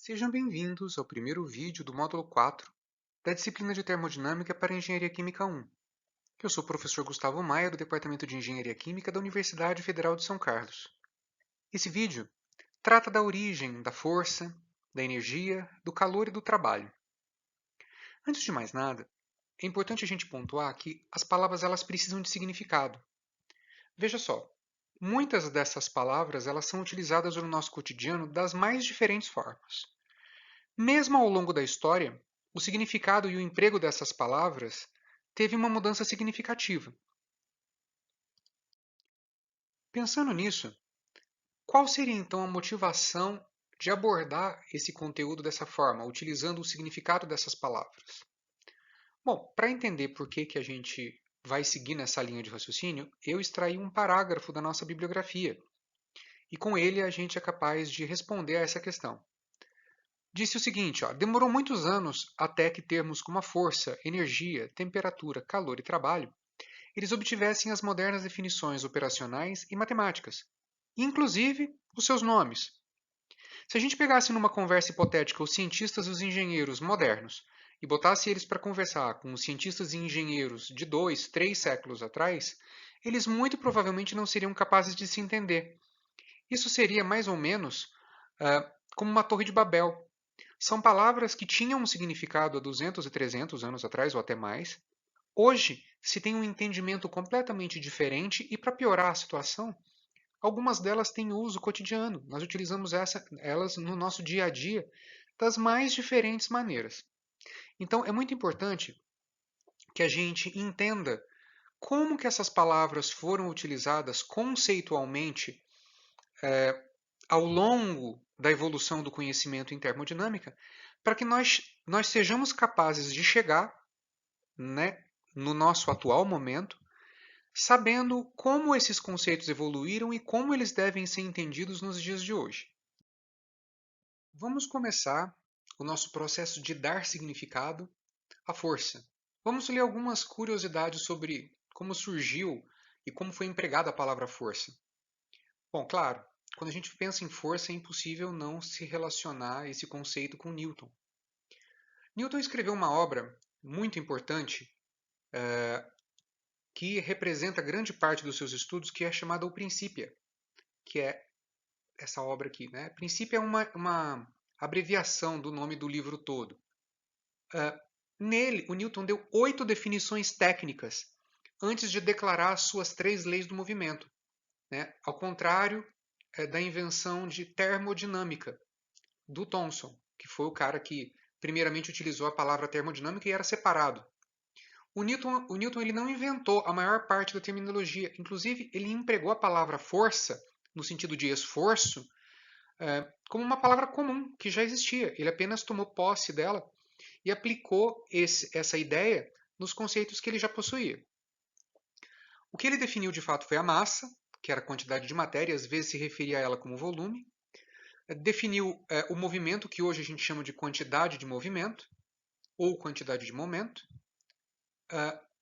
Sejam bem-vindos ao primeiro vídeo do módulo 4 da disciplina de Termodinâmica para Engenharia Química 1. Eu sou o professor Gustavo Maia, do Departamento de Engenharia Química da Universidade Federal de São Carlos. Esse vídeo trata da origem da força, da energia, do calor e do trabalho. Antes de mais nada, é importante a gente pontuar que as palavras elas precisam de significado. Veja só, muitas dessas palavras elas são utilizadas no nosso cotidiano das mais diferentes formas. Mesmo ao longo da história, o significado e o emprego dessas palavras teve uma mudança significativa. Pensando nisso, qual seria então a motivação de abordar esse conteúdo dessa forma, utilizando o significado dessas palavras? Bom, para entender por que a gente vai seguir nessa linha de raciocínio, eu extraí um parágrafo da nossa bibliografia, e com ele a gente é capaz de responder a essa questão. Disse o seguinte, demorou muitos anos até que termos como a força, energia, temperatura, calor e trabalho, eles obtivessem as modernas definições operacionais e matemáticas, inclusive os seus nomes. Se a gente pegasse numa conversa hipotética os cientistas e os engenheiros modernos e botasse eles para conversar com os cientistas e engenheiros de 2, 3 séculos atrás, eles muito provavelmente não seriam capazes de se entender. Isso seria mais ou menos como uma torre de Babel. São palavras que tinham um significado há 200 e 300 anos atrás, ou até mais. Hoje, se tem um entendimento completamente diferente e, para piorar a situação, algumas delas têm uso cotidiano. Nós utilizamos elas no nosso dia a dia das mais diferentes maneiras. Então, é muito importante que a gente entenda como que essas palavras foram utilizadas conceitualmente ao longo da evolução do conhecimento em termodinâmica, para que nós sejamos capazes de chegar, né, no nosso atual momento, sabendo como esses conceitos evoluíram e como eles devem ser entendidos nos dias de hoje. Vamos começar o nosso processo de dar significado à força. Vamos ler algumas curiosidades sobre como surgiu e como foi empregada a palavra força. Bom, claro, quando a gente pensa em força, é impossível não se relacionar esse conceito com Newton. Newton escreveu uma obra muito importante que representa grande parte dos seus estudos, que é chamada O Principia, que é essa obra aqui. Né? Principia é uma abreviação do nome do livro todo. Nele, o Newton deu 8 definições técnicas antes de declarar as suas 3 leis do movimento. Né? Ao contrário da invenção de termodinâmica do Thomson, que foi o cara que primeiramente utilizou a palavra termodinâmica e era separado. O Newton ele não inventou a maior parte da terminologia. Inclusive, ele empregou a palavra força, no sentido de esforço, como uma palavra comum, que já existia. Ele apenas tomou posse dela e aplicou essa ideia nos conceitos que ele já possuía. O que ele definiu de fato foi a massa, que era a quantidade de matéria, às vezes se referia a ela como volume. Definiu o movimento, que hoje a gente chama de quantidade de movimento, ou quantidade de momento.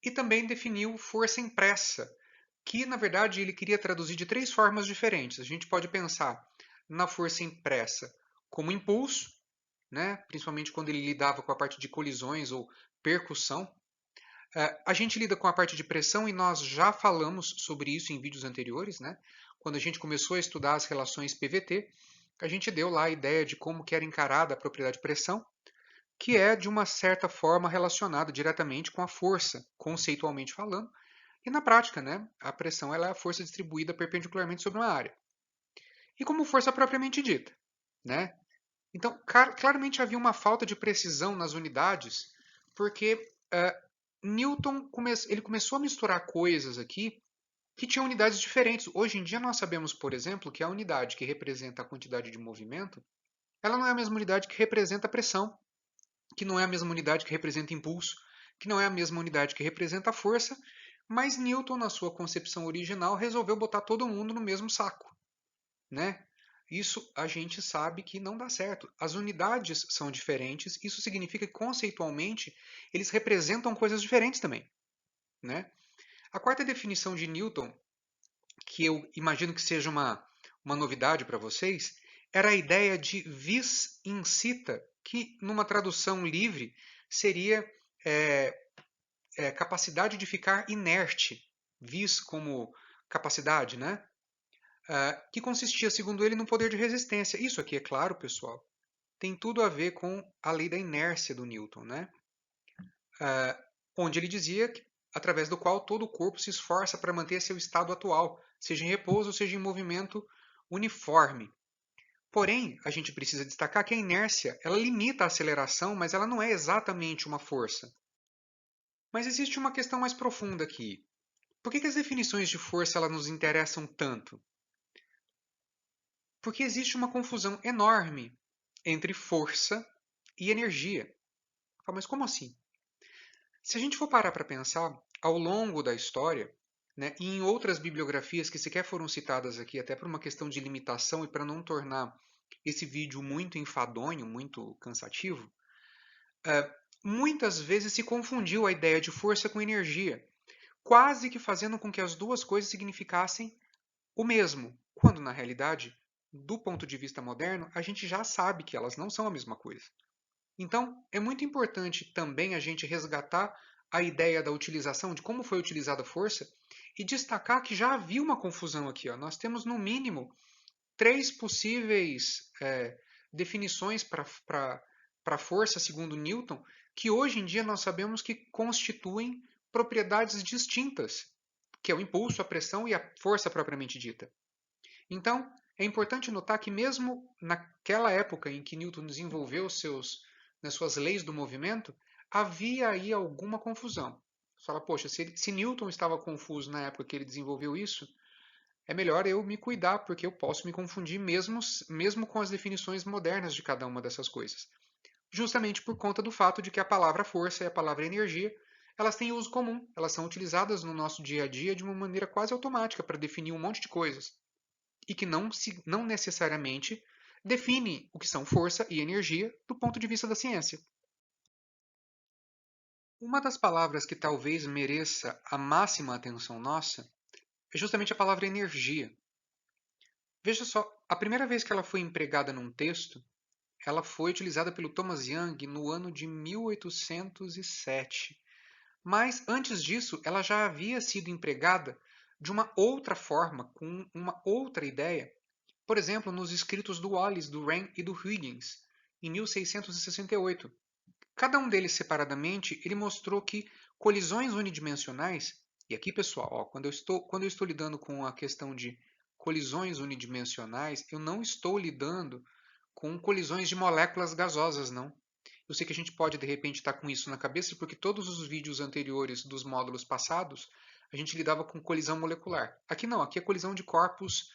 E também definiu força impressa, que na verdade ele queria traduzir de 3 formas diferentes. A gente pode pensar na força impressa como impulso, né? Principalmente quando ele lidava com a parte de colisões ou percussão. A gente lida com a parte de pressão e nós já falamos sobre isso em vídeos anteriores. Né? Quando a gente começou a estudar as relações PVT, a gente deu lá a ideia de como que era encarada a propriedade de pressão, que é de uma certa forma relacionada diretamente com a força, conceitualmente falando, e na prática, né, a pressão ela é a força distribuída perpendicularmente sobre uma área. E como força propriamente dita, né? Então, claramente havia uma falta de precisão nas unidades, porque Newton ele começou a misturar coisas aqui que tinham unidades diferentes. Hoje em dia nós sabemos, por exemplo, que a unidade que representa a quantidade de movimento, ela não é a mesma unidade que representa a pressão, que não é a mesma unidade que representa impulso, que não é a mesma unidade que representa a força, mas Newton, na sua concepção original, resolveu botar todo mundo no mesmo saco. Né? Isso a gente sabe que não dá certo. As unidades são diferentes, isso significa que conceitualmente eles representam coisas diferentes também. Né? A quarta definição de Newton, que eu imagino que seja uma novidade para vocês, era a ideia de vis incita, que numa tradução livre seria capacidade de ficar inerte, vis como capacidade, né? Que consistia, segundo ele, no poder de resistência. Isso aqui, é claro, pessoal, tem tudo a ver com a lei da inércia do Newton, né? Onde ele dizia que, através do qual todo o corpo se esforça para manter seu estado atual, seja em repouso, seja em movimento uniforme. Porém, a gente precisa destacar que a inércia ela limita a aceleração, mas ela não é exatamente uma força. Mas existe uma questão mais profunda aqui. Por que as definições de força elas nos interessam tanto? Porque existe uma confusão enorme entre força e energia. Mas como assim? Se a gente for parar para pensar, ao longo da história, né, e em outras bibliografias que sequer foram citadas aqui, até por uma questão de limitação e para não tornar esse vídeo muito enfadonho, muito cansativo, muitas vezes se confundiu a ideia de força com energia, quase que fazendo com que as duas coisas significassem o mesmo, quando na realidade, do ponto de vista moderno, a gente já sabe que elas não são a mesma coisa. Então, é muito importante também a gente resgatar a ideia da utilização, de como foi utilizada a força, e destacar que já havia uma confusão aqui. Ó. Nós temos, no mínimo, três possíveis definições para força, segundo Newton, que hoje em dia nós sabemos que constituem propriedades distintas, que é o impulso, a pressão e a força propriamente dita. Então, é importante notar que mesmo naquela época em que Newton desenvolveu nas suas leis do movimento, havia aí alguma confusão. Você fala, poxa, se Newton estava confuso na época que ele desenvolveu isso, é melhor eu me cuidar, porque eu posso me confundir mesmo com as definições modernas de cada uma dessas coisas. Justamente por conta do fato de que a palavra força e a palavra energia, elas têm uso comum, elas são utilizadas no nosso dia a dia de uma maneira quase automática para definir um monte de coisas e que não necessariamente define o que são força e energia do ponto de vista da ciência. Uma das palavras que talvez mereça a máxima atenção nossa é justamente a palavra energia. Veja só, a primeira vez que ela foi empregada num texto, ela foi utilizada pelo Thomas Young no ano de 1807. Mas antes disso, ela já havia sido empregada de uma outra forma, com uma outra ideia, por exemplo, nos escritos do Wallis, do Wren e do Huygens, em 1668. Cada um deles separadamente, ele mostrou que colisões unidimensionais, e aqui, pessoal, ó, quando eu estou lidando com a questão de colisões unidimensionais, eu não estou lidando com colisões de moléculas gasosas, não. Eu sei que a gente pode, de repente, estar com isso na cabeça, porque todos os vídeos anteriores dos módulos passados, a gente lidava com colisão molecular. Aqui não, aqui é colisão de corpos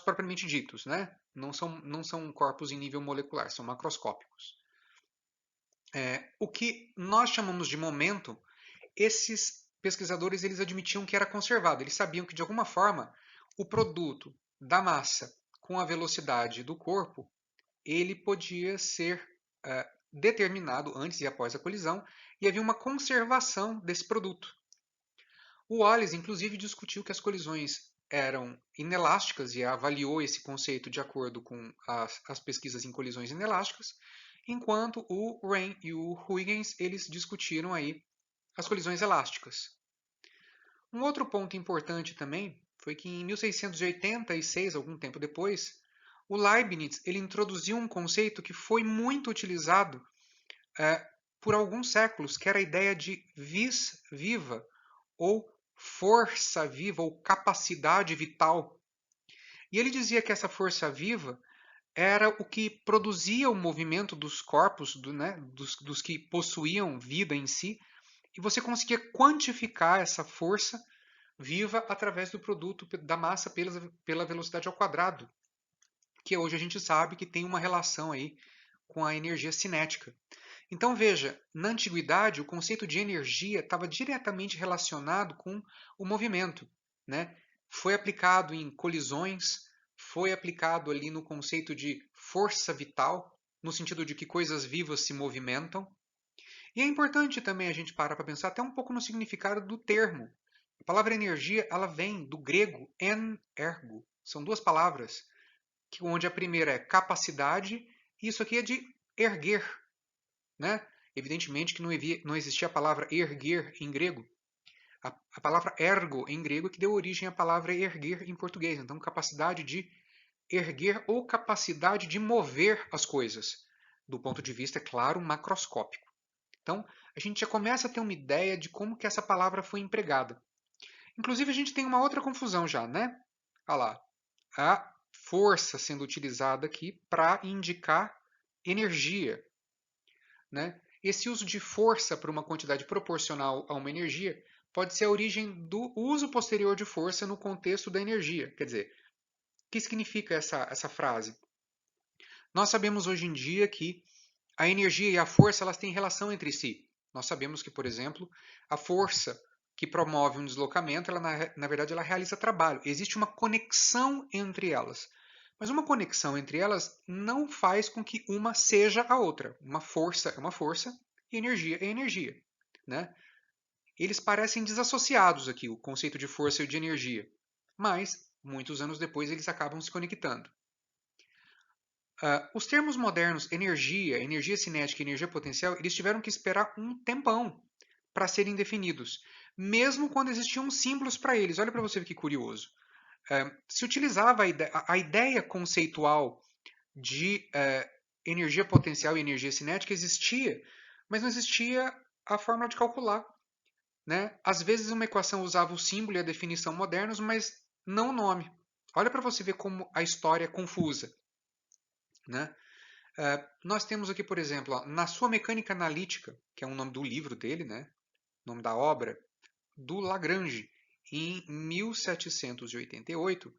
propriamente ditos, né? Não são corpos em nível molecular, são macroscópicos. O que nós chamamos de momento, esses pesquisadores eles admitiam que era conservado. Eles sabiam que, de alguma forma, o produto da massa com a velocidade do corpo, ele podia ser determinado antes e após a colisão, e havia uma conservação desse produto. O Wallace, inclusive, discutiu que as colisões eram inelásticas e avaliou esse conceito de acordo com as pesquisas em colisões inelásticas, enquanto o Wren e o Huygens eles discutiram aí as colisões elásticas. Um outro ponto importante também foi que em 1686, algum tempo depois, o Leibniz ele introduziu um conceito que foi muito utilizado por alguns séculos, que era a ideia de vis viva, ou força viva, ou capacidade vital. E ele dizia que essa força viva era o que produzia o movimento dos corpos, dos que possuíam vida em si, e você conseguia quantificar essa força viva através do produto da massa pela velocidade ao quadrado, que hoje a gente sabe que tem uma relação aí com a energia cinética. Então veja, na antiguidade o conceito de energia estava diretamente relacionado com o movimento, né? Foi aplicado em colisões, foi aplicado ali no conceito de força vital, no sentido de que coisas vivas se movimentam. E é importante também a gente parar para pensar até um pouco no significado do termo. A palavra energia ela vem do grego en ergo. São duas palavras. onde a primeira é capacidade, e isso aqui é de erguer, né? Evidentemente que não existia a palavra erguer em grego. A palavra ergo em grego é que deu origem à palavra erguer em português. Então, capacidade de erguer ou capacidade de mover as coisas, do ponto de vista, é claro, macroscópico. Então, a gente já começa a ter uma ideia de como que essa palavra foi empregada. Inclusive, a gente tem uma outra confusão já, né? Olha lá, a força sendo utilizada aqui para indicar energia, né? Esse uso de força para uma quantidade proporcional a uma energia pode ser a origem do uso posterior de força no contexto da energia. Quer dizer, o que significa essa frase? Nós sabemos hoje em dia que a energia e a força elas têm relação entre si. Nós sabemos que, por exemplo, a força que promove um deslocamento, ela, na verdade, ela realiza trabalho. Existe uma conexão entre elas. Mas uma conexão entre elas não faz com que uma seja a outra. Uma força é uma força e energia é energia. Né? Eles parecem desassociados aqui, o conceito de força e de energia. Mas, muitos anos depois, eles acabam se conectando. Os termos modernos energia, energia cinética e energia potencial, eles tiveram que esperar um tempão para serem definidos, mesmo quando existiam símbolos para eles. Olha para você ver que curioso. Se utilizava a ideia conceitual de energia potencial e energia cinética existia, mas não existia a forma de calcular. Né? Às vezes uma equação usava o símbolo e a definição modernos, mas não o nome. Olha para você ver como a história é confusa. Né? Nós temos aqui, por exemplo, ó, na sua mecânica analítica, que é o nome do livro dele, né? O nome da obra, do Lagrange, em 1788,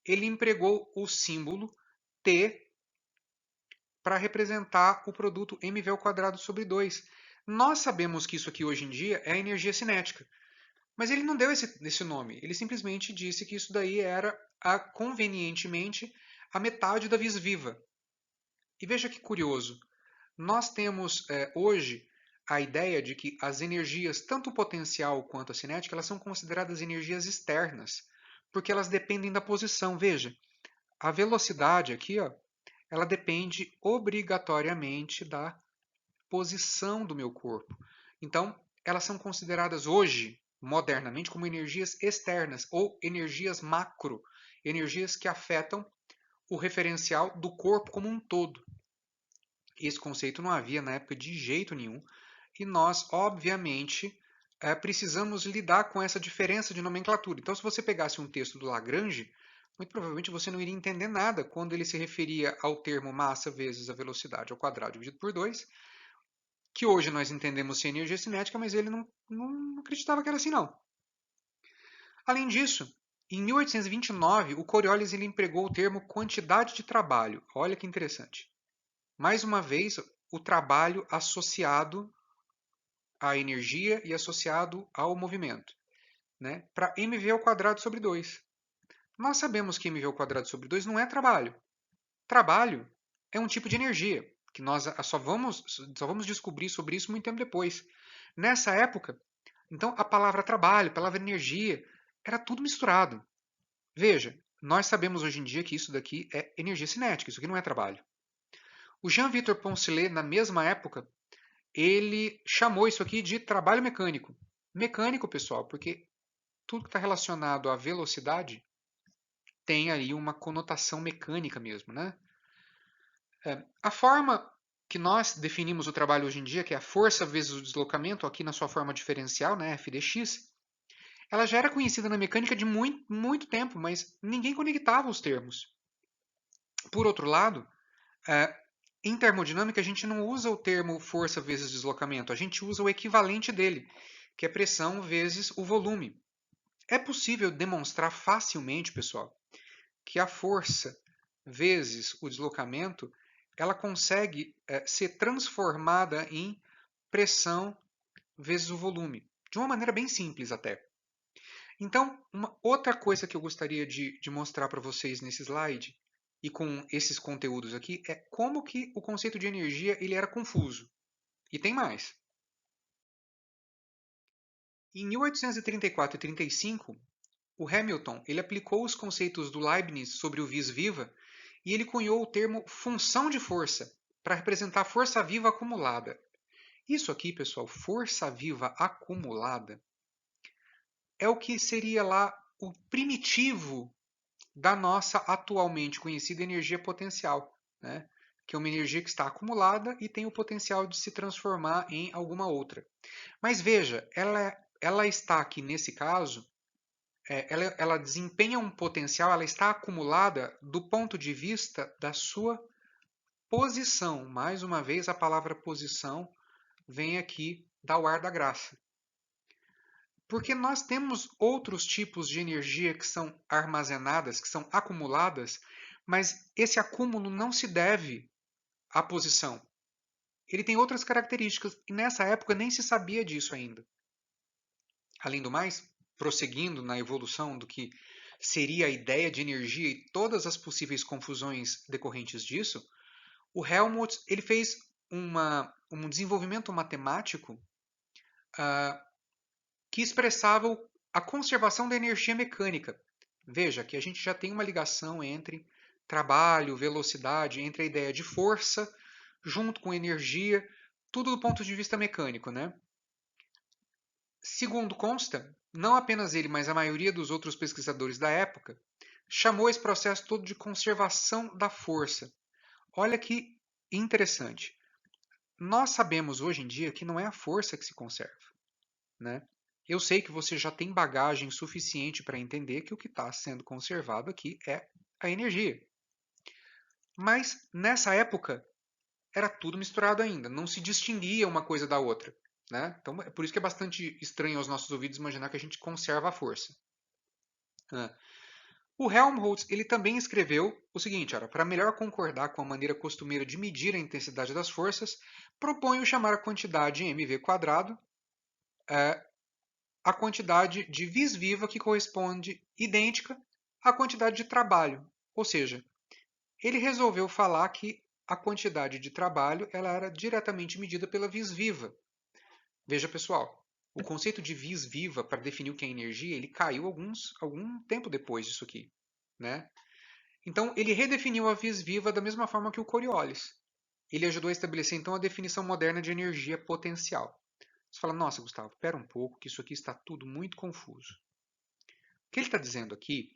ele empregou o símbolo T para representar o produto mv ao quadrado sobre 2. Nós sabemos que isso aqui hoje em dia é a energia cinética, mas ele não deu esse nome, ele simplesmente disse que isso daí era, convenientemente, a metade da vis-viva. E veja que curioso, nós temos hoje a ideia de que as energias, tanto potencial quanto a cinética, elas são consideradas energias externas, porque elas dependem da posição. Veja, a velocidade aqui, ó, ela depende obrigatoriamente da posição do meu corpo. Então, elas são consideradas hoje, modernamente, como energias externas ou energias macro, energias que afetam o referencial do corpo como um todo. Esse conceito não havia na época de jeito nenhum, e nós, obviamente, precisamos lidar com essa diferença de nomenclatura. Então, se você pegasse um texto do Lagrange, muito provavelmente você não iria entender nada quando ele se referia ao termo massa vezes a velocidade ao quadrado dividido por 2, que hoje nós entendemos ser energia cinética, mas ele não acreditava que era assim, não. Além disso, em 1829, o Coriolis ele empregou o termo quantidade de trabalho. Olha que interessante. Mais uma vez, o trabalho associado à energia e associado ao movimento, né? Para mv ao quadrado sobre 2. Nós sabemos que mv ao quadrado sobre 2 não é trabalho. Trabalho é um tipo de energia, que nós só vamos descobrir sobre isso muito tempo depois. Nessa época, então, a palavra trabalho, a palavra energia, era tudo misturado. Veja, nós sabemos hoje em dia que isso daqui é energia cinética, isso aqui não é trabalho. O Jean-Victor Poncelet, na mesma época, ele chamou isso aqui de trabalho mecânico. Mecânico, pessoal, porque tudo que está relacionado à velocidade tem aí uma conotação mecânica mesmo, né? A forma que nós definimos o trabalho hoje em dia, que é a força vezes o deslocamento, aqui na sua forma diferencial, né, f dx, ela já era conhecida na mecânica de muito, muito tempo, mas ninguém conectava os termos. Por outro lado, em termodinâmica a gente não usa o termo força vezes deslocamento, a gente usa o equivalente dele, que é pressão vezes o volume. É possível demonstrar facilmente, pessoal, que a força vezes o deslocamento ela consegue ser transformada em pressão vezes o volume, de uma maneira bem simples até. Então, uma outra coisa que eu gostaria de mostrar para vocês nesse slide, e com esses conteúdos aqui, é como que o conceito de energia ele era confuso. E tem mais. Em 1834 e 35, o Hamilton ele aplicou os conceitos do Leibniz sobre o vis viva e ele cunhou o termo função de força para representar a força viva acumulada. Isso aqui, pessoal, força viva acumulada, é o que seria lá o primitivo da nossa atualmente conhecida energia potencial, né? Que é uma energia que está acumulada e tem o potencial de se transformar em alguma outra. Mas veja, ela está aqui nesse caso, ela desempenha um potencial, ela está acumulada do ponto de vista da sua posição. Mais uma vez, a palavra posição vem aqui dar o ar da graça. Porque nós temos outros tipos de energia que são armazenadas, que são acumuladas, mas esse acúmulo não se deve à posição. Ele tem outras características e nessa época nem se sabia disso ainda. Além do mais, prosseguindo na evolução do que seria a ideia de energia e todas as possíveis confusões decorrentes disso, o Helmholtz ele fez um desenvolvimento matemático que expressava a conservação da energia mecânica. Veja que a gente já tem uma ligação entre trabalho, velocidade, entre a ideia de força, junto com energia, tudo do ponto de vista mecânico, né? Segundo consta, não apenas ele, mas a maioria dos outros pesquisadores da época, chamou esse processo todo de conservação da força. Olha que interessante. Nós sabemos hoje em dia que não é a força que se conserva, né? Eu sei que você já tem bagagem suficiente para entender que o que está sendo conservado aqui é a energia. Mas nessa época era tudo misturado ainda, não se distinguia uma coisa da outra, né? Então é por isso que é bastante estranho aos nossos ouvidos imaginar que a gente conserva a força. O Helmholtz ele também escreveu o seguinte: para melhor concordar com a maneira costumeira de medir a intensidade das forças, proponho chamar a quantidade em mv² a quantidade de vis viva que corresponde idêntica à quantidade de trabalho. Ou seja, ele resolveu falar que a quantidade de trabalho ela era diretamente medida pela vis viva. Veja, pessoal, o conceito de vis viva para definir o que é energia, ele caiu algum tempo depois disso aqui, né? Então, ele redefiniu a vis viva da mesma forma que o Coriolis. Ele ajudou a estabelecer, então, a definição moderna de energia potencial. Você fala, nossa, Gustavo, espera um pouco, que isso aqui está tudo muito confuso. O que ele está dizendo aqui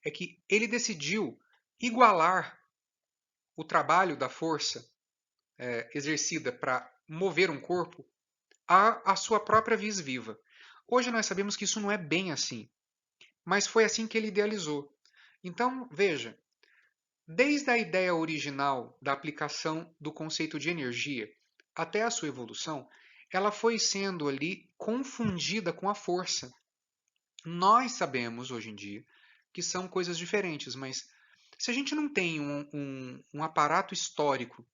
é que ele decidiu igualar o trabalho da força exercida para mover um corpo à sua própria vis viva. Hoje nós sabemos que isso não é bem assim, mas foi assim que ele idealizou. Então, veja, desde a ideia original da aplicação do conceito de energia até a sua evolução, ela foi sendo ali confundida com a força. Nós sabemos hoje em dia que são coisas diferentes, mas se a gente não tem um aparato histórico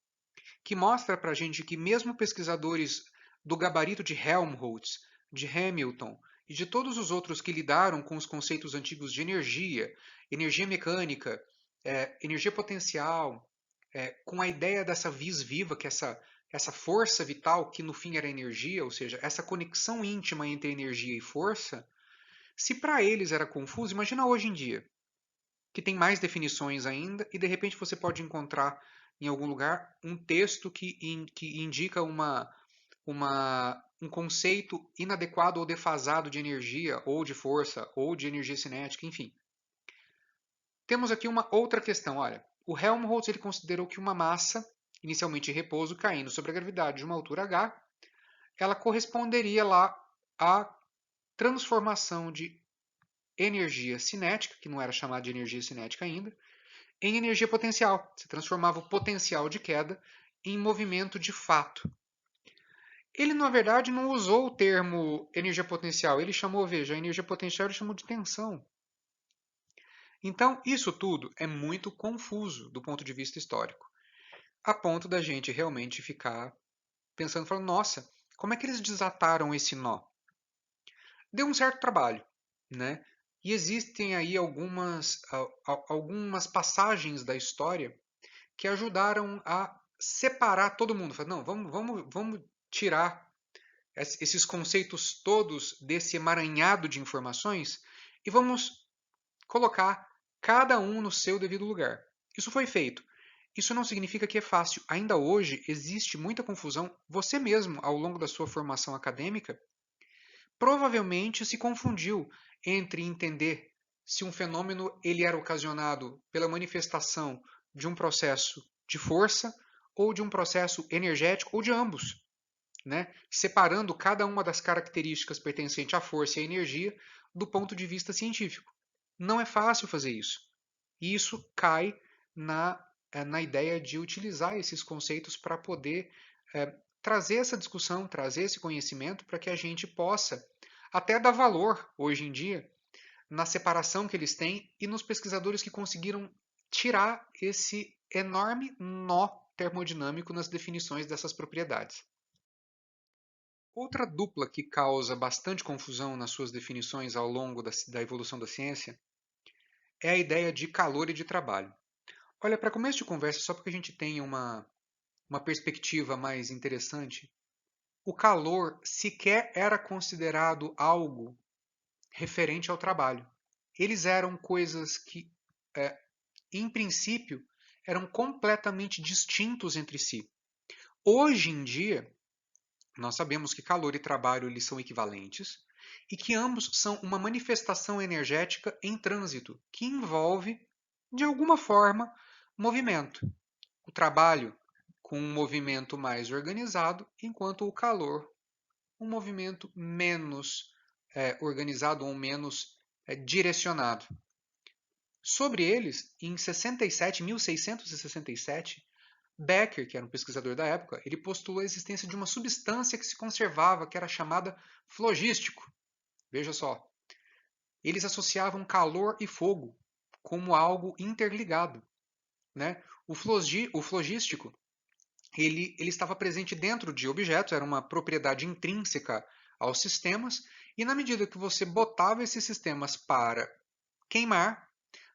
que mostra para a gente que mesmo pesquisadores do gabarito de Helmholtz, de Hamilton e de todos os outros que lidaram com os conceitos antigos de energia, energia mecânica, energia potencial, com a ideia dessa vis viva, que é essa força vital que no fim era energia, ou seja, essa conexão íntima entre energia e força, se para eles era confuso, imagina hoje em dia, que tem mais definições ainda e de repente você pode encontrar em algum lugar um texto que indica um conceito inadequado ou defasado de energia, ou de força, ou de energia cinética, enfim. Temos aqui uma outra questão, olha. O Helmholtz ele considerou que uma massa, inicialmente em repouso, caindo sobre a gravidade de uma altura h, ela corresponderia lá à transformação de energia cinética, que não era chamada de energia cinética ainda, em energia potencial. Você transformava o potencial de queda em movimento de fato. Ele, na verdade, não usou o termo energia potencial. Ele chamou, veja, a energia potencial ele chamou de tensão. Então, isso tudo é muito confuso do ponto de vista histórico, a ponto da gente realmente ficar pensando, falando, nossa, como é que eles desataram esse nó? Deu um certo trabalho, né? E existem aí algumas passagens da história que ajudaram a separar todo mundo. Não, vamos tirar esses conceitos todos desse emaranhado de informações e vamos colocar cada um no seu devido lugar. Isso foi feito. Isso não significa que é fácil. Ainda hoje existe muita confusão. Você mesmo, ao longo da sua formação acadêmica, provavelmente se confundiu entre entender se um fenômeno ele era ocasionado pela manifestação de um processo de força ou de um processo energético ou de ambos, né? Separando cada uma das características pertencentes à força e à energia do ponto de vista científico. Não é fácil fazer isso. E isso cai na ideia de utilizar esses conceitos para poder trazer essa discussão, trazer esse conhecimento para que a gente possa até dar valor, hoje em dia, na separação que eles têm e nos pesquisadores que conseguiram tirar esse enorme nó termodinâmico nas definições dessas propriedades. Outra dupla que causa bastante confusão nas suas definições ao longo da evolução da ciência é a ideia de calor e de trabalho. Olha, para começo de conversa, só para que a gente tenha uma perspectiva mais interessante, o calor sequer era considerado algo referente ao trabalho. Eles eram coisas que, em princípio, eram completamente distintos entre si. Hoje em dia, nós sabemos que calor e trabalho eles são equivalentes e que ambos são uma manifestação energética em trânsito, que envolve, de alguma forma, movimento. O trabalho com um movimento mais organizado, enquanto o calor, um movimento menos organizado ou menos direcionado. Sobre eles, em 1667, Becker, que era um pesquisador da época, ele postulou a existência de uma substância que se conservava, que era chamada flogístico. Veja só, eles associavam calor e fogo como algo interligado, né? O flogístico ele estava presente dentro de objetos, era uma propriedade intrínseca aos sistemas, e na medida que você botava esses sistemas para queimar,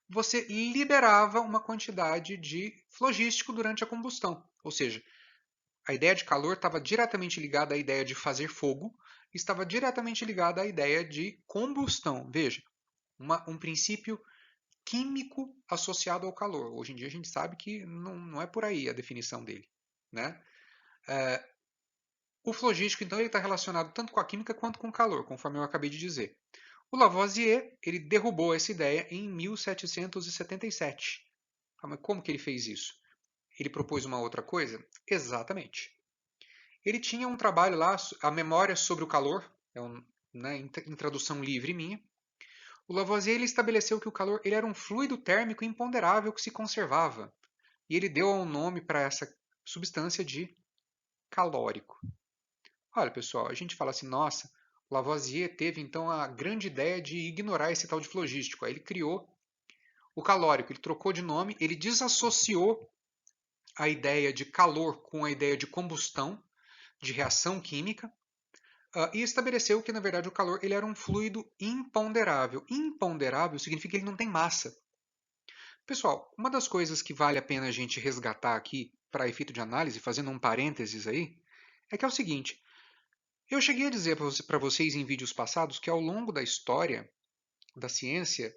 você liberava uma quantidade de flogístico durante a combustão. Ou seja, a ideia de calor estava diretamente ligada à ideia de fazer fogo, estava diretamente ligada à ideia de combustão. Veja, um princípio químico associado ao calor. Hoje em dia a gente sabe que não é por aí a definição dele, né? O flogístico, então, está relacionado tanto com a química quanto com o calor, conforme eu acabei de dizer. O Lavoisier ele derrubou essa ideia em 1777. Mas como que ele fez isso? Ele propôs uma outra coisa? Exatamente. Ele tinha um trabalho lá, a memória sobre o calor, em tradução livre minha. O Lavoisier ele estabeleceu que o calor ele era um fluido térmico imponderável que se conservava. E ele deu um nome para essa substância de calórico. Olha, pessoal, a gente fala assim, nossa, Lavoisier teve então a grande ideia de ignorar esse tal de flogístico. Aí ele criou o calórico, ele trocou de nome, ele desassociou a ideia de calor com a ideia de combustão, de reação química, e estabeleceu que, na verdade, o calor ele era um fluido imponderável. Imponderável significa que ele não tem massa. Pessoal, uma das coisas que vale a pena a gente resgatar aqui, para efeito de análise, fazendo um parênteses aí, é que é o seguinte, eu cheguei a dizer para vocês em vídeos passados que ao longo da história da ciência,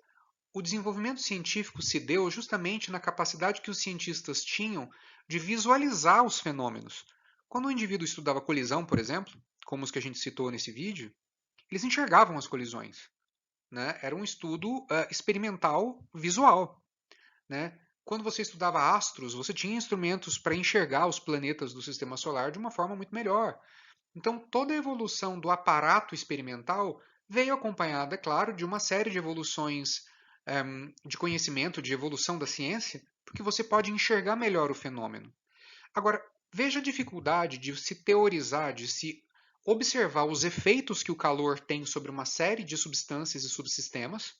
o desenvolvimento científico se deu justamente na capacidade que os cientistas tinham de visualizar os fenômenos. Quando o indivíduo estudava colisão, por exemplo, como os que a gente citou nesse vídeo, eles enxergavam as colisões, né? Era um estudo experimental visual, né? Quando você estudava astros, você tinha instrumentos para enxergar os planetas do sistema solar de uma forma muito melhor. Então, toda a evolução do aparato experimental veio acompanhada, é claro, de uma série de evoluções de conhecimento, de evolução da ciência, porque você pode enxergar melhor o fenômeno. Agora, veja a dificuldade de se teorizar, de se observar os efeitos que o calor tem sobre uma série de substâncias e subsistemas,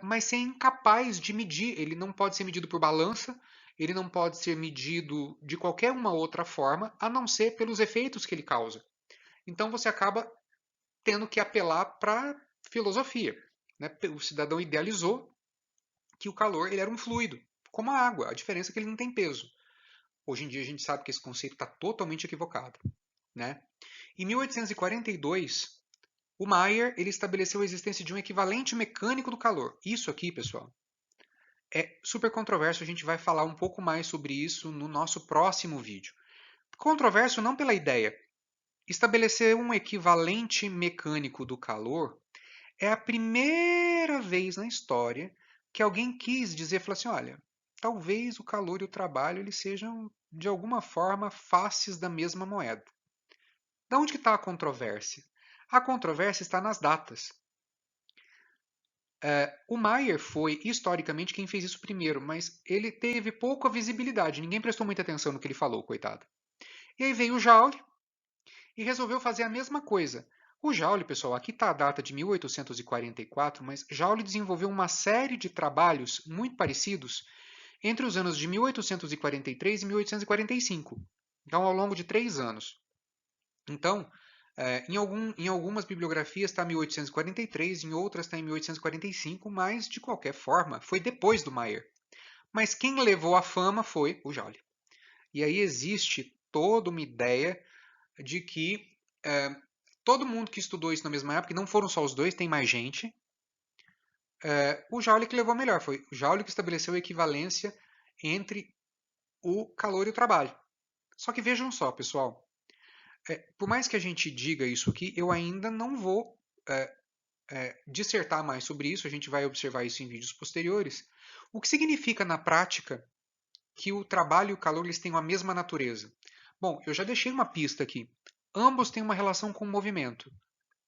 mas ser incapaz de medir. Ele não pode ser medido por balança, ele não pode ser medido de qualquer uma outra forma, a não ser pelos efeitos que ele causa. Então você acaba tendo que apelar para filosofia. Né? O cidadão idealizou que o calor ele era um fluido, como a água. A diferença é que ele não tem peso. Hoje em dia a gente sabe que esse conceito está totalmente equivocado. Né? Em 1842, o Mayer ele estabeleceu a existência de um equivalente mecânico do calor. Isso aqui, pessoal, é super controverso, a gente vai falar um pouco mais sobre isso no nosso próximo vídeo. Controverso não pela ideia. Estabelecer um equivalente mecânico do calor é a primeira vez na história que alguém quis dizer, falou assim, olha, talvez o calor e o trabalho eles sejam, de alguma forma, faces da mesma moeda. Da onde está a controvérsia? A controvérsia está nas datas. O Mayer foi, historicamente, quem fez isso primeiro, mas ele teve pouca visibilidade, ninguém prestou muita atenção no que ele falou, coitado. E aí veio o Joule e resolveu fazer a mesma coisa. O Joule, pessoal, aqui está a data de 1844, mas Joule desenvolveu uma série de trabalhos muito parecidos entre os anos de 1843 e 1845. Então, ao longo de 3 anos. Então, em algumas bibliografias está 1843, em outras está em 1845, mas, de qualquer forma, foi depois do Mayer. Mas quem levou a fama foi o Joule. E aí existe toda uma ideia de que todo mundo que estudou isso na mesma época, e não foram só os dois, tem mais gente, o Joule que levou a melhor. Foi o Joule que estabeleceu a equivalência entre o calor e o trabalho. Só que vejam só, pessoal, por mais que a gente diga isso aqui, eu ainda não vou dissertar mais sobre isso, a gente vai observar isso em vídeos posteriores. O que significa na prática que o trabalho e o calor eles têm a mesma natureza? Bom, eu já deixei uma pista aqui. Ambos têm uma relação com o movimento.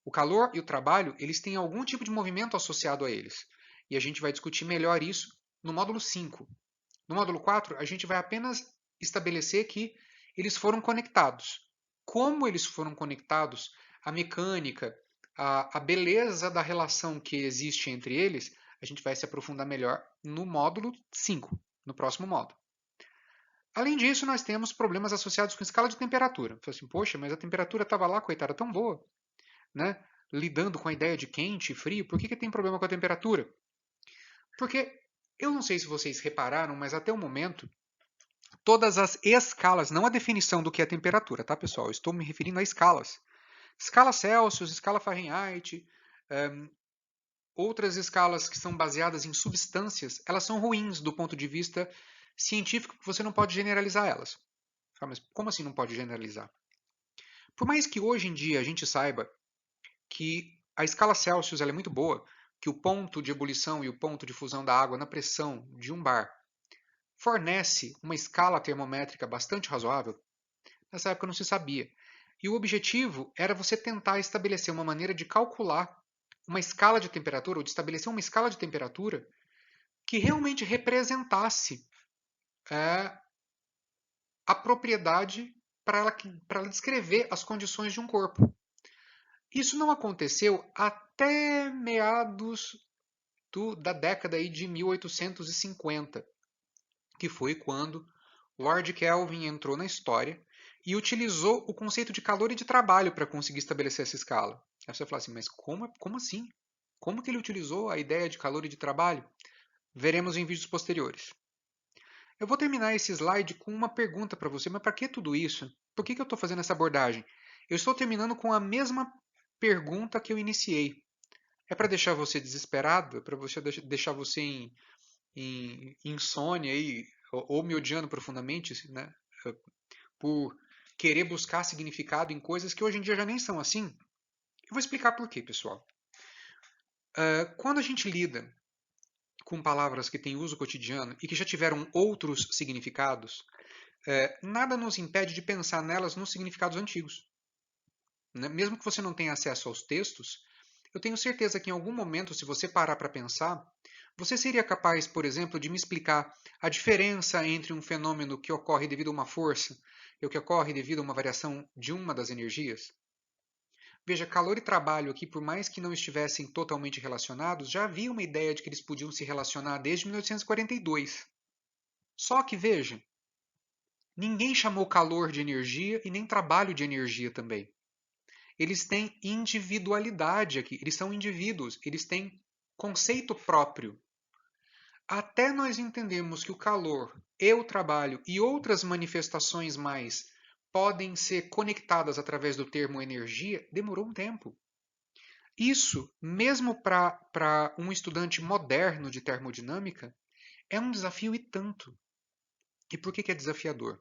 O calor e o trabalho eles têm algum tipo de movimento associado a eles. E a gente vai discutir melhor isso no módulo 5. No módulo 4, a gente vai apenas estabelecer que eles foram conectados. Como eles foram conectados, a mecânica, a beleza da relação que existe entre eles, a gente vai se aprofundar melhor no módulo 5, no próximo módulo. Além disso, nós temos problemas associados com escala de temperatura. Você fala assim, poxa, mas a temperatura estava lá, coitada, tão boa, né? Lidando com a ideia de quente e frio, por que tem problema com a temperatura? Porque eu não sei se vocês repararam, mas até o momento todas as escalas, não a definição do que é temperatura, tá, pessoal? Eu estou me referindo a escalas. Escala Celsius, escala Fahrenheit, outras escalas que são baseadas em substâncias, elas são ruins do ponto de vista científico, porque você não pode generalizar elas. Mas como assim não pode generalizar? Por mais que hoje em dia a gente saiba que a escala Celsius é muito boa, que o ponto de ebulição e o ponto de fusão da água na pressão de um bar fornece uma escala termométrica bastante razoável, nessa época não se sabia. E o objetivo era você tentar estabelecer uma maneira de calcular uma escala de temperatura, ou de estabelecer uma escala de temperatura que realmente representasse a propriedade para ela descrever as condições de um corpo. Isso não aconteceu até meados da década aí de 1850, que foi quando Lord Kelvin entrou na história e utilizou o conceito de calor e de trabalho para conseguir estabelecer essa escala. Aí você fala assim, mas como assim? Como que ele utilizou a ideia de calor e de trabalho? Veremos em vídeos posteriores. Eu vou terminar esse slide com uma pergunta para você, mas para que tudo isso? Por que eu estou fazendo essa abordagem? Eu estou terminando com a mesma pergunta que eu iniciei. É para deixar você desesperado? É para deixar você em insônia aí, ou me odiando profundamente, né? Por querer buscar significado em coisas que hoje em dia já nem são assim? Eu vou explicar por quê, pessoal. Quando a gente lida com palavras que têm uso cotidiano e que já tiveram outros significados, nada nos impede de pensar nelas nos significados antigos. Né? Mesmo que você não tenha acesso aos textos, eu tenho certeza que em algum momento, se você parar para pensar, você seria capaz, por exemplo, de me explicar a diferença entre um fenômeno que ocorre devido a uma força e o que ocorre devido a uma variação de uma das energias? Veja, calor e trabalho aqui, por mais que não estivessem totalmente relacionados, já havia uma ideia de que eles podiam se relacionar desde 1842. Só que, veja, ninguém chamou calor de energia e nem trabalho de energia também. Eles têm individualidade aqui, eles são indivíduos, eles têm conceito próprio. Até nós entendemos que o calor e o trabalho e outras manifestações mais podem ser conectadas através do termo energia, demorou um tempo. Isso, mesmo para um estudante moderno de termodinâmica, É um desafio e tanto. E por que é desafiador?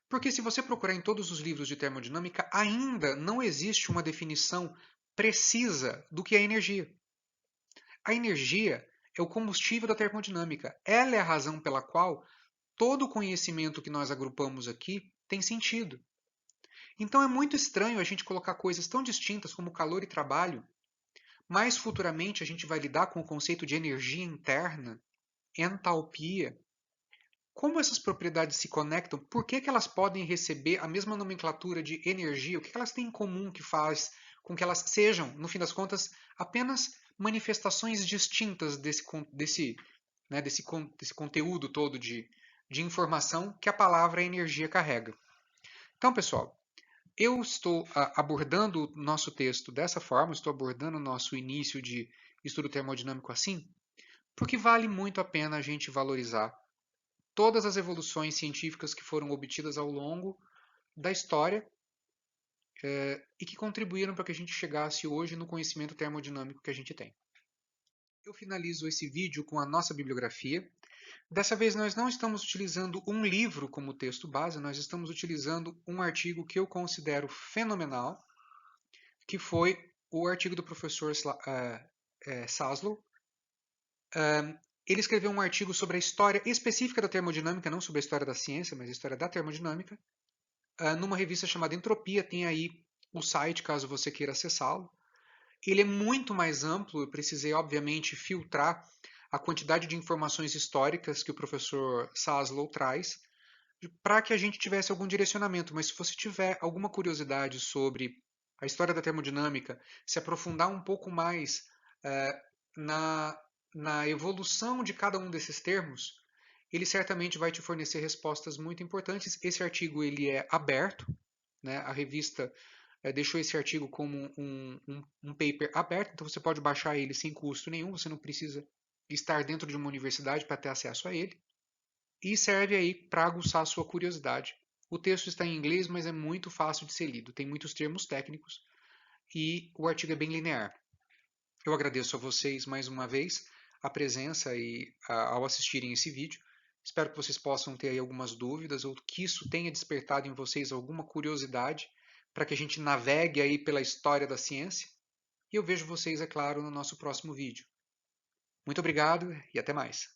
Porque se você procurar em todos os livros de termodinâmica, ainda não existe uma definição precisa do que é energia. A energia é o combustível da termodinâmica. Ela é a razão pela qual todo o conhecimento que nós agrupamos aqui tem sentido. Então é muito estranho a gente colocar coisas tão distintas como calor e trabalho. Mais futuramente a gente vai lidar com o conceito de energia interna, entalpia. Como essas propriedades se conectam? Por que elas podem receber a mesma nomenclatura de energia? O que elas têm em comum que faz com que elas sejam, no fim das contas, apenas manifestações distintas desse conteúdo todo de informação que a palavra energia carrega? Então, pessoal, eu estou abordando o nosso texto dessa forma, estou abordando o nosso início de estudo termodinâmico assim, porque vale muito a pena a gente valorizar todas as evoluções científicas que foram obtidas ao longo da história e que contribuíram para que a gente chegasse hoje no conhecimento termodinâmico que a gente tem. Eu finalizo esse vídeo com a nossa bibliografia. Dessa vez nós não estamos utilizando um livro como texto base, nós estamos utilizando um artigo que eu considero fenomenal, que foi o artigo do professor Saslow. Ele escreveu um artigo sobre a história específica da termodinâmica, não sobre a história da ciência, mas a história da termodinâmica, numa revista chamada Entropia. Tem aí o site, caso você queira acessá-lo. Ele é muito mais amplo, eu precisei, obviamente, filtrar a quantidade de informações históricas que o professor Saslow traz, para que a gente tivesse algum direcionamento. Mas se você tiver alguma curiosidade sobre a história da termodinâmica, se aprofundar um pouco mais na, na evolução de cada um desses termos, ele certamente vai te fornecer respostas muito importantes. Esse artigo ele é aberto, né? A revista deixou esse artigo como um paper aberto, então você pode baixar ele sem custo nenhum, você não precisa estar dentro de uma universidade para ter acesso a ele. E serve aí para aguçar a sua curiosidade. O texto está em inglês, mas é muito fácil de ser lido, tem muitos termos técnicos e o artigo é bem linear. Eu agradeço a vocês mais uma vez a presença e ao assistirem esse vídeo. Espero que vocês possam ter aí algumas dúvidas ou que isso tenha despertado em vocês alguma curiosidade para que a gente navegue aí pela história da ciência. E eu vejo vocês, é claro, no nosso próximo vídeo. Muito obrigado e até mais.